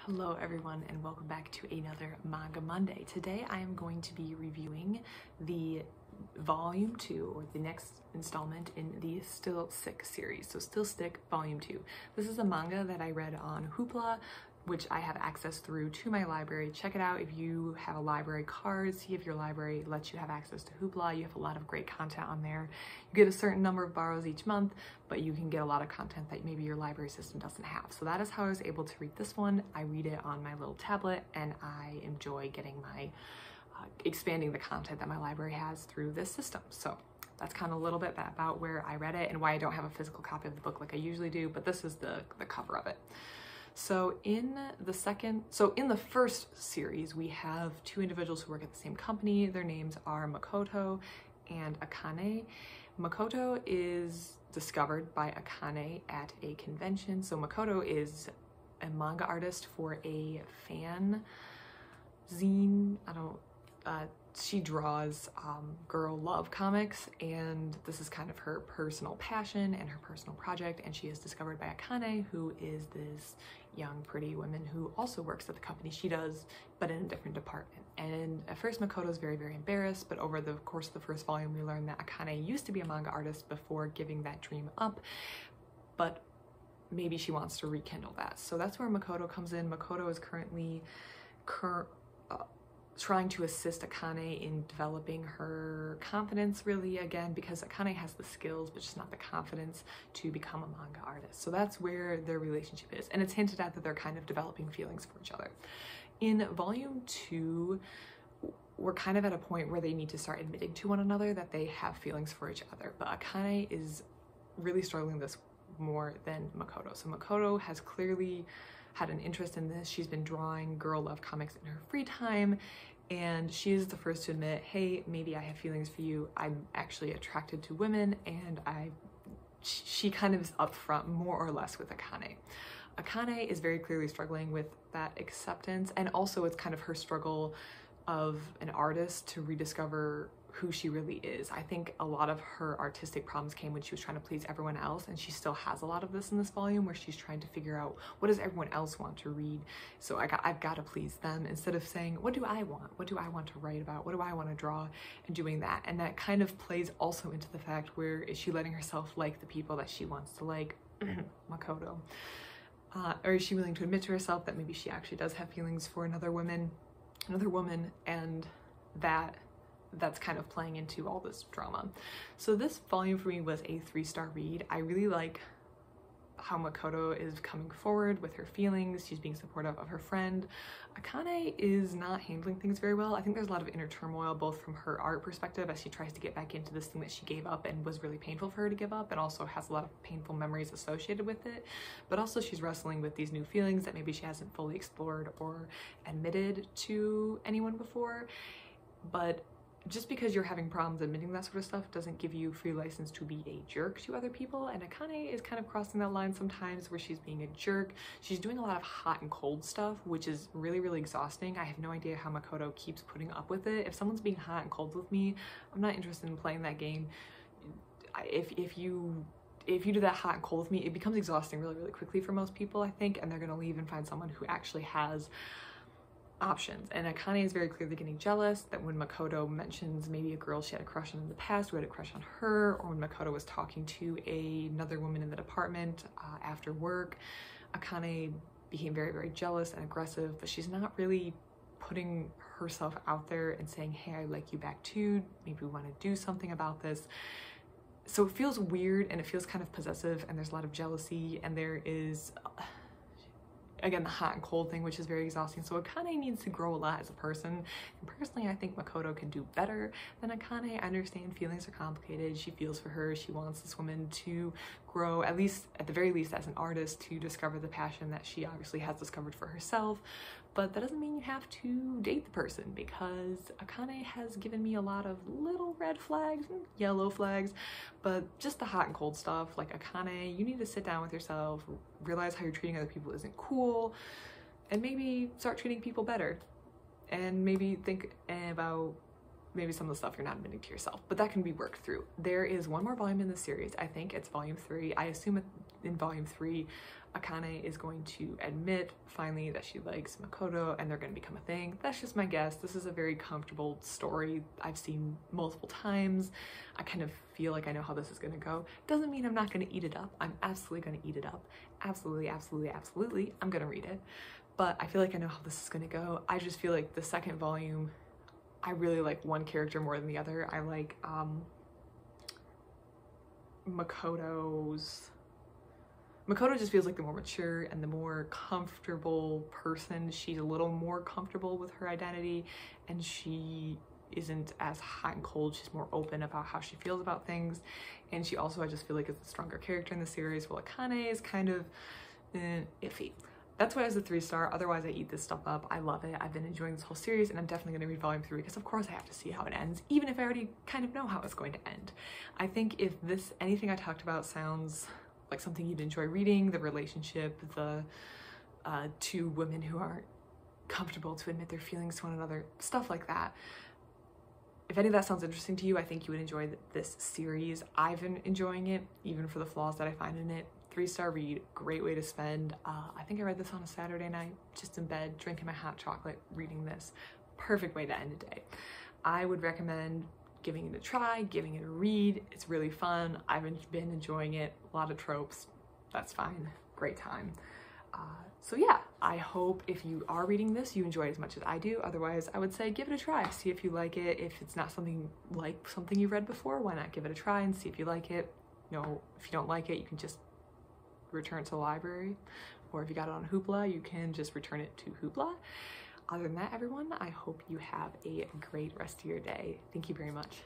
Hello everyone and welcome back to another Manga Monday. Today I am going to be reviewing the volume 2 or the next installment in the Still Sick series. So Still Sick volume 2. This is a manga that I read on Hoopla, which I have access through to my library. Check it out if you have a library card. See if your library lets you have access to Hoopla. You have a lot of great content on there. You get a certain number of borrows each month, but you can get a lot of content that maybe your library system doesn't have. So that is how I was able to read this one. I read it on my little tablet and I enjoy getting my expanding the content that my library has through this system. So that's kind of a little bit about where I read it and why I don't have a physical copy of the book like I usually do, but this is the cover of it. So in the first series, we have two individuals who work at the same company. Their names are Makoto and Akane. Makoto is discovered by Akane at a convention. So Makoto is a manga artist for a fan zine. She draws girl love comics, and this is kind of her personal passion and her personal project, and she is discovered by Akane, who is this young pretty woman who also works at the company she does, but in a different department. And at first Makoto is very embarrassed, but over the course of the first volume we learn that Akane used to be a manga artist before giving that dream up, but maybe she wants to rekindle that. So that's where Makoto comes in. Makoto is currently trying to assist Akane in developing her confidence, really, again, because Akane has the skills but just not the confidence to become a manga artist. So that's where their relationship is, and it's hinted at that they're kind of developing feelings for each other. In volume 2, we're kind of at a point where they need to start admitting to one another that they have feelings for each other, but Akane is really struggling this more than Makoto. So Makoto has clearly had an interest in this. She's been drawing girl love comics in her free time, and she is the first to admit, hey, maybe I have feelings for you. I'm actually attracted to women, and she kind of is upfront more or less with Akane. Akane is very clearly struggling with that acceptance, and also it's kind of her struggle of an artist to rediscover who she really is. I think a lot of her artistic problems came when she was trying to please everyone else, and she still has a lot of this in this volume where she's trying to figure out what does everyone else want to read, so I've got to please them, instead of saying what do I want, what do I want to write about, what do I want to draw, and doing that. And that kind of plays also into the fact, where is she letting herself like the people that she wants to like, Makoto, or is she willing to admit to herself that maybe she actually does have feelings for another woman, and that's kind of playing into all this drama. So this volume for me was a 3-star read. I really like how Makoto is coming forward with her feelings. She's being supportive of her friend. Akane is not handling things very well. I think there's a lot of inner turmoil, both from her art perspective as she tries to get back into this thing that she gave up and was really painful for her to give up, and also has a lot of painful memories associated with it. But also she's wrestling with these new feelings that maybe she hasn't fully explored or admitted to anyone before. But just because you're having problems admitting that sort of stuff doesn't give you free license to be a jerk to other people, and Akane is kind of crossing that line sometimes where she's being a jerk. She's doing a lot of hot and cold stuff, which is really exhausting. I have no idea how Makoto keeps putting up with it. If someone's being hot and cold with me, I'm not interested in playing that game. If you do that hot and cold with me, it becomes exhausting really quickly for most people, I think, and they're gonna leave and find someone who actually has options. And Akane is very clearly getting jealous that when Makoto mentions maybe a girl she had a crush on in the past who had a crush on her, or when Makoto was talking to another woman in the department after work, Akane became very jealous and aggressive, but she's not really putting herself out there and saying, hey, I like you back too, maybe we want to do something about this. So it feels weird, and it feels kind of possessive, and there's a lot of jealousy, and there is again the hot and cold thing, which is very exhausting. So Akane needs to grow a lot as a person, and personally I think Makoto can do better than Akane. I understand feelings are complicated. She feels for her. She wants this woman to grow, at the very least as an artist, to discover the passion that she obviously has discovered for herself. But that doesn't mean you have to date the person, because Akane has given me a lot of little red flags, yellow flags, but just the hot and cold stuff. Like, Akane, you need to sit down with yourself, realize how you're treating other people isn't cool, and maybe start treating people better. And maybe think about maybe some of the stuff you're not admitting to yourself, but that can be worked through. There is one more volume in the series. I think it's volume 3. I assume in volume 3, Akane is going to admit finally that she likes Makoto and they're going to become a thing. That's just my guess. This is a very comfortable story I've seen multiple times. I kind of feel like I know how this is going to go. Doesn't mean I'm not going to eat it up. I'm absolutely going to eat it up. Absolutely, absolutely, absolutely. I'm going to read it. But I feel like I know how this is going to go. I just feel like the second volume, I really like one character more than the other. I like Makoto just feels like the more mature and the more comfortable person. She's a little more comfortable with her identity and she isn't as hot and cold. She's more open about how she feels about things. And she also, I just feel like, is a stronger character in the series, while Akane is kind of iffy. That's why I was a 3-star. Otherwise, I eat this stuff up. I love it. I've been enjoying this whole series and I'm definitely going to read volume 3 because of course I have to see how it ends, even if I already kind of know how it's going to end. I think if anything I talked about sounds like something you'd enjoy reading, the relationship, the two women who aren't comfortable to admit their feelings to one another, stuff like that. If any of that sounds interesting to you, I think you would enjoy this series. I've been enjoying it, even for the flaws that I find in it. 3-star read, great way to spend. I think I read this on a Saturday night, just in bed, drinking my hot chocolate, reading this. Perfect way to end a day. I would recommend giving it a try, giving it a read. It's really fun. I've been enjoying it. A lot of tropes. That's fine. Great time. So yeah, I hope if you are reading this, you enjoy it as much as I do. Otherwise, I would say give it a try. See if you like it. If it's not something like something you've read before, why not give it a try and see if you like it. You know, if you don't like it, you can just return it to the library. Or if you got it on Hoopla, you can just return it to Hoopla. Other than that, everyone, I hope you have a great rest of your day. Thank you very much.